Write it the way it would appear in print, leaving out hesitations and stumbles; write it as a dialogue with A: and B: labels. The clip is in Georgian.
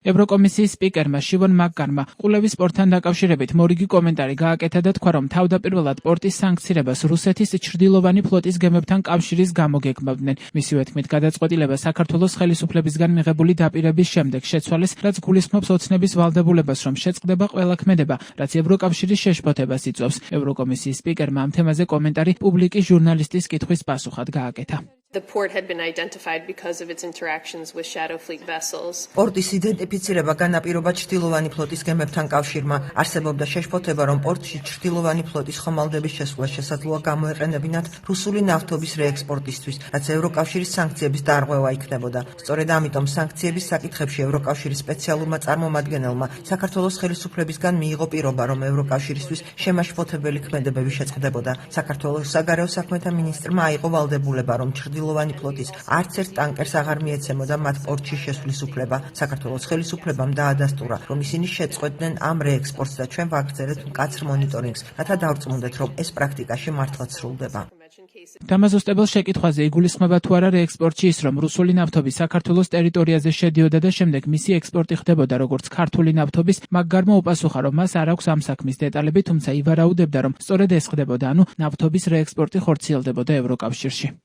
A: ევროკომისიის სპიკერმა შივონ მაკგარმა ყულევის სპორტთან დაკავშირებით მორიგი კომენტარი გააკეთა და თქვა, რომ თავდაპირველად პორტის სანქცირებას რუსეთის ჩრდილოვანი ფლოტის გემებთან კავშირის გამო გეგმავდნენ. მისივე თქმით, გადაწყვეტილება საქართველოს ხელისუფლებისგან მიღებული დაპირების შემდეგ შეცვალეს, რაც გულისხმობს ოცნების ვალდებულებას, რომ შეწყდება ყველა ქმედება, რაც ევროკავშირის შეშფოთებას იწვევს. ევროკომისიის სპიკერმა ამ თემაზე კომენტარი პუბლიკის ჟურნალისტის კითხვის პასუხად გააკეთა.
B: The port had been identified because of its interactions with Shadow Fleet vessels.
C: პორტის იდენტიფიცირება განაპირობა ჩრდილოვანი ფლოტის გემებთან კავშირმა. არსებობდა შეშფოთება, რომ პორტში ჩრდილოვანი ფლოტის ხომალდების შესვლა შესაძლოა გამოეყენებინათ რუსული ნავთობის რეექსპორტისთვის, რაც ევროკავშირის სანქციების დარღვევა იქნებოდა. სწორედ ამიტომ სანქციების საკითხებში ევროკავშირის სპეციალურმა წარმომადგენელმა საქართველოს ხელისუფლებისგან მიიღო პირობა, რომ ევროკავშირისთვის შემაშფოთებელი ქმედებები შეწყდებოდა. საქართველოს საგარეო საქმეთა მინისტრმა აიღო ვალდებულება, რომ ჩრდილოვანი ფლოტის არც ერთ ტანკერს აღარ მიეცემოდა მათ პორტში შესვლის უფლება. საქართველოს ხელისუფლებამ დაადასტურა, რომ ისინი შეწყვეტდნენ ამ რეექსპორტს და ჩვენ ვაგრძელებთ მკაცრ მონიტორინგს, რათა დავწმუნდეთ, რომ ეს პრაქტიკაში მართლაც სრულდება.
A: დამაზუსტებელ შეკითხვაზე იგულისხმება თუ არა რეექსპორტში ის, რომ რუსული ნავთობი საქართველოს ტერიტორიაზე შედიოდა და შემდეგ მისი ექსპორტი ხდებოდა როგორც ქართული ნავთობის, მაკგარმა უპასუხა, რომ მას არ აქვს ამ საქმის დეტალები, თუმცა ივარაუდებდა, რომ სწორედ ეს ხდებოდა, ანუ ნავთობის რეექსპორტი ხორციელდებოდა ევროკავშირში.